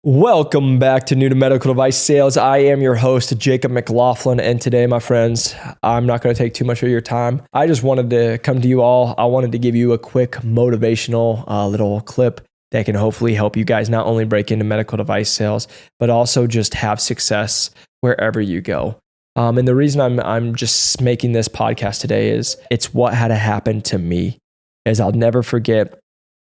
Welcome back to New to Medical Device Sales. I am your host, Jacob McLaughlin, and today, my friends, I'm not going to take too much of your time. I just wanted to come to you all. I wanted to give you a quick motivational little clip that can hopefully help you guys not only break into medical device sales, but also just have success wherever you go. And the reason I'm just making this podcast today is it's what had to happen to me. As I'll never forget,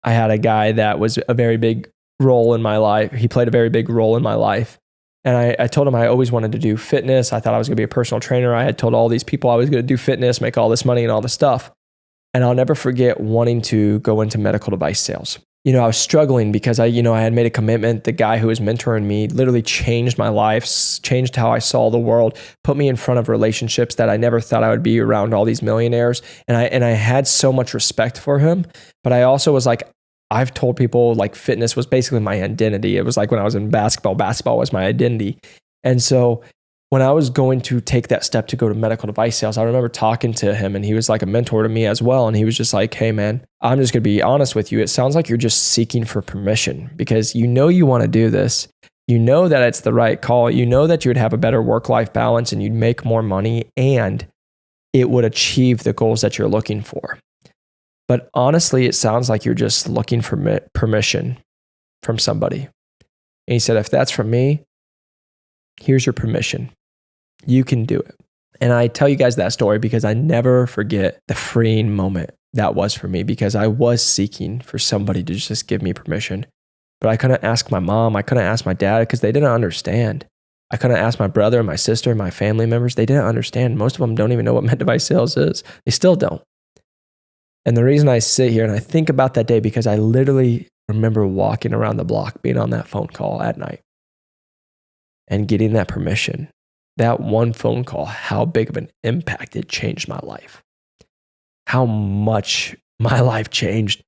I had a guy that was a very big role in my life. He played a very big role in my life. And I told him I always wanted to do fitness. I thought I was going to be a personal trainer. I had told all these people I was going to do fitness, make all this money and all this stuff. And I'll never forget wanting to go into medical device sales. I was struggling because I had made a commitment. The guy who was mentoring me literally changed my life, changed how I saw the world, put me in front of relationships that I never thought I would be around all these millionaires. And I had so much respect for him. But I also was like, I've told people like fitness was basically my identity. It was like when I was in basketball was my identity. And so when I was going to take that step to go to medical device sales, I remember talking to him and he was like a mentor to me as well. And he was just like, hey man, I'm just going to be honest with you. It sounds like you're just seeking for permission because you want to do this. You know that it's the right call. You know that you would have a better work-life balance and you'd make more money and it would achieve the goals that you're looking for. But honestly, it sounds like you're just looking for permission from somebody. And he said, if that's from me, here's your permission. You can do it. And I tell you guys that story because I never forget the freeing moment that was for me because I was seeking for somebody to just give me permission. But I couldn't ask my mom. I couldn't ask my dad because they didn't understand. I couldn't ask my brother, my sister, my family members. They didn't understand. Most of them don't even know what med device sales is. They still don't. And the reason I sit here and I think about that day because I literally remember walking around the block, being on that phone call at night and getting that permission. That one phone call, how big of an impact it changed my life. How much my life changed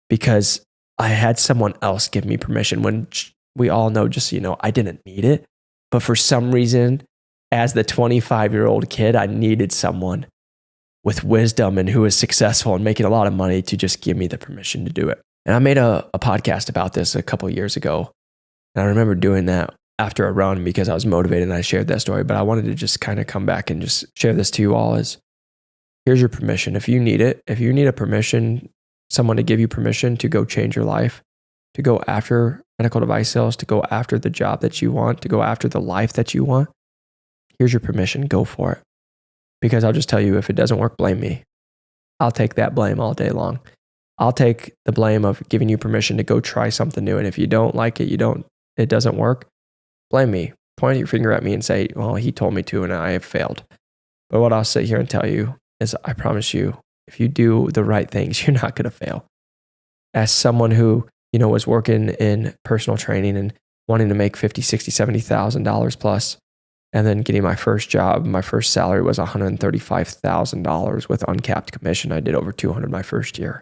because I had someone else give me permission when we all know just, I didn't need it. But for some reason, as the 25-year-old kid, I needed someone with wisdom and who is successful and making a lot of money to just give me the permission to do it. And I made a podcast about this a couple of years ago. And I remember doing that after a run because I was motivated and I shared that story. But I wanted to just kind of come back and just share this to you all as here's your permission. If you need it, if you need a permission, someone to give you permission to go change your life, to go after medical device sales, to go after the job that you want, to go after the life that you want, here's your permission. Go for it. Because I'll just tell you, if it doesn't work, blame me. I'll take that blame all day long. I'll take the blame of giving you permission to go try something new. And if you don't like it, it doesn't work, blame me. Point your finger at me and say, well, he told me to and I have failed. But what I'll sit here and tell you is I promise you, if you do the right things, you're not going to fail. As someone who, was working in personal training and wanting to make $50,000, $60,000, $70,000 plus, and then getting my first job, my first salary was $135,000 with uncapped commission. I did over 200 my first year.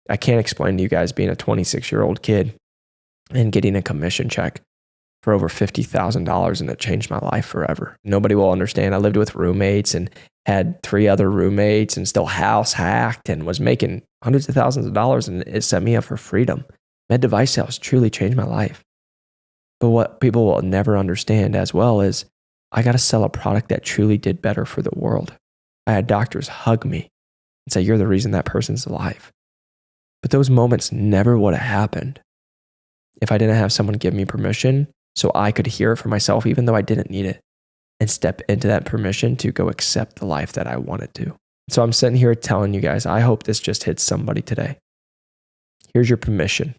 I can't explain to you guys being a 26-year-old kid and getting a commission check for over $50,000 and it changed my life forever. Nobody will understand. I lived with roommates and had 3 other roommates and still house hacked and was making hundreds of thousands of dollars and it set me up for freedom. Med device sales truly changed my life. But what people will never understand as well is I got to sell a product that truly did better for the world. I had doctors hug me and say, you're the reason that person's alive. But those moments never would have happened if I didn't have someone give me permission so I could hear it for myself, even though I didn't need it, and step into that permission to go accept the life that I wanted to. So I'm sitting here telling you guys, I hope this just hits somebody today. Here's your permission.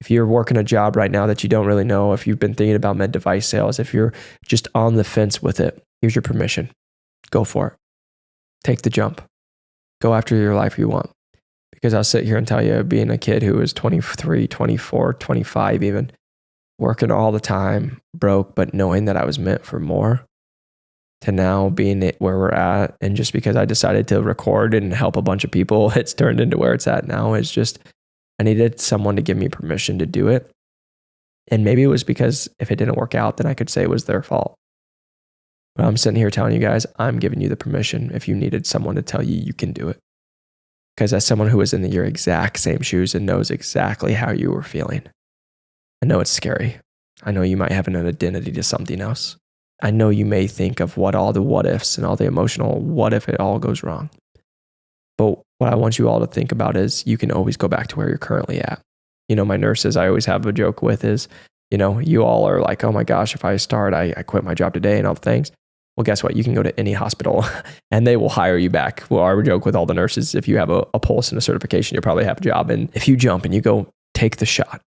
If you're working a job right now that you don't really know, if you've been thinking about med device sales, if you're just on the fence with it, here's your permission. Go for it. Take the jump. Go after your life you want. Because I'll sit here and tell you, being a kid who was 23, 24, 25 even, working all the time, broke, but knowing that I was meant for more, to now being where we're at. And just because I decided to record and help a bunch of people, it's turned into where it's at now. It's just, I needed someone to give me permission to do it. And maybe it was because if it didn't work out, then I could say it was their fault. But I'm sitting here telling you guys, I'm giving you the permission if you needed someone to tell you you can do it. Because as someone who was in your exact same shoes and knows exactly how you were feeling. I know it's scary. I know you might have an identity to something else. I know you may think of all the what ifs and all the emotional what if it all goes wrong. But what I want you all to think about is you can always go back to where you're currently at. My nurses, I always have a joke with is, you all are like, oh my gosh, if I start, I quit my job today and all the things. Well, guess what? You can go to any hospital and they will hire you back. Well, our joke with all the nurses, if you have a pulse and a certification, you'll probably have a job. And if you jump and you go take the shot,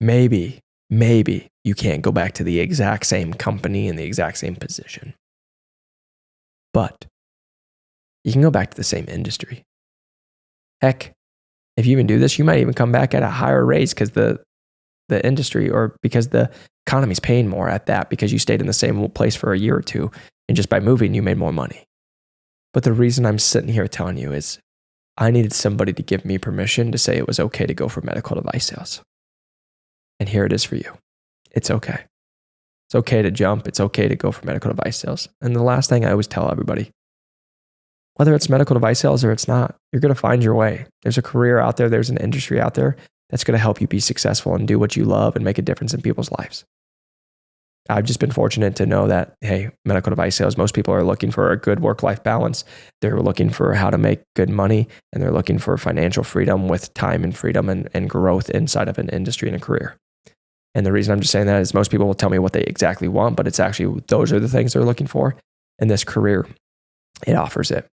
maybe you can't go back to the exact same company in the exact same position. But you can go back to the same industry. Heck, if you even do this, you might even come back at a higher raise because the industry or because the economy's paying more at that because you stayed in the same place for a year or two. And just by moving, you made more money. But the reason I'm sitting here telling you is I needed somebody to give me permission to say it was okay to go for medical device sales. And here it is for you. It's okay. It's okay to jump. It's okay to go for medical device sales. And the last thing I always tell everybody, whether it's medical device sales or it's not, you're going to find your way. There's a career out there. There's an industry out there that's going to help you be successful and do what you love and make a difference in people's lives. I've just been fortunate to know that, hey, medical device sales, most people are looking for a good work-life balance. They're looking for how to make good money, and they're looking for financial freedom with time and freedom and growth inside of an industry and a career. And the reason I'm just saying that is most people will tell me what they exactly want, but it's actually, those are the things they're looking for. And this career, it offers it.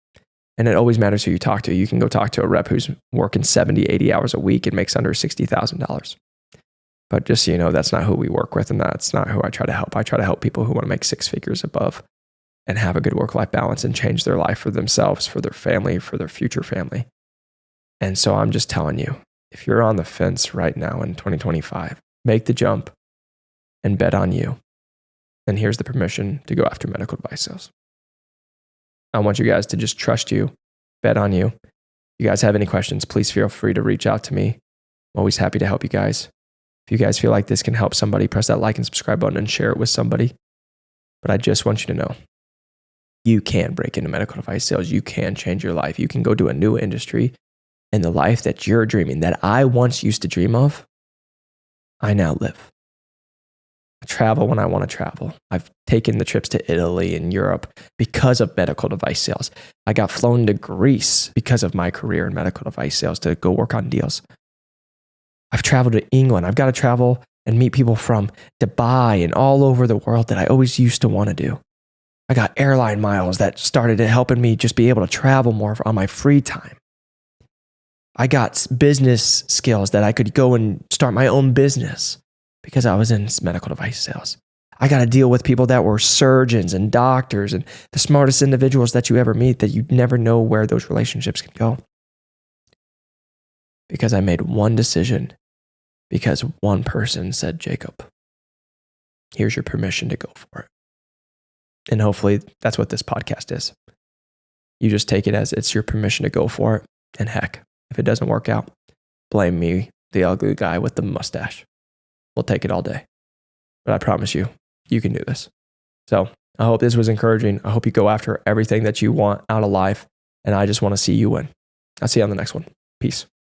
And it always matters who you talk to. You can go talk to a rep who's working 70, 80 hours a week and makes under $60,000. But just so you know, that's not who we work with, and that's not who I try to help. I try to help people who want to make six figures above and have a good work-life balance and change their life for themselves, for their family, for their future family. And so I'm just telling you, if you're on the fence right now in 2025, make the jump and bet on you. And here's the permission to go after medical device sales. I want you guys to just trust you, bet on you. If you guys have any questions, please feel free to reach out to me. I'm always happy to help you guys. If you guys feel like this can help somebody, press that like and subscribe button and share it with somebody. But I just want you to know, you can break into medical device sales. You can change your life. You can go to a new industry, and the life that you're dreaming, that I once used to dream of, I now live. I travel when I want to travel. I've taken the trips to Italy and Europe because of medical device sales. I got flown to Greece because of my career in medical device sales to go work on deals. I've traveled to England. I've got to travel and meet people from Dubai and all over the world that I always used to want to do. I got airline miles that started helping me just be able to travel more on my free time. I got business skills that I could go and start my own business because I was in medical device sales. I got to deal with people that were surgeons and doctors and the smartest individuals that you ever meet that you never know where those relationships can go. Because I made one decision, because one person said, Jacob, here's your permission to go for it. And hopefully that's what this podcast is. You just take it as it's your permission to go for it. And heck, if it doesn't work out, blame me, the ugly guy with the mustache. We'll take it all day. But I promise you, you can do this. So I hope this was encouraging. I hope you go after everything that you want out of life. And I just want to see you win. I'll see you on the next one. Peace.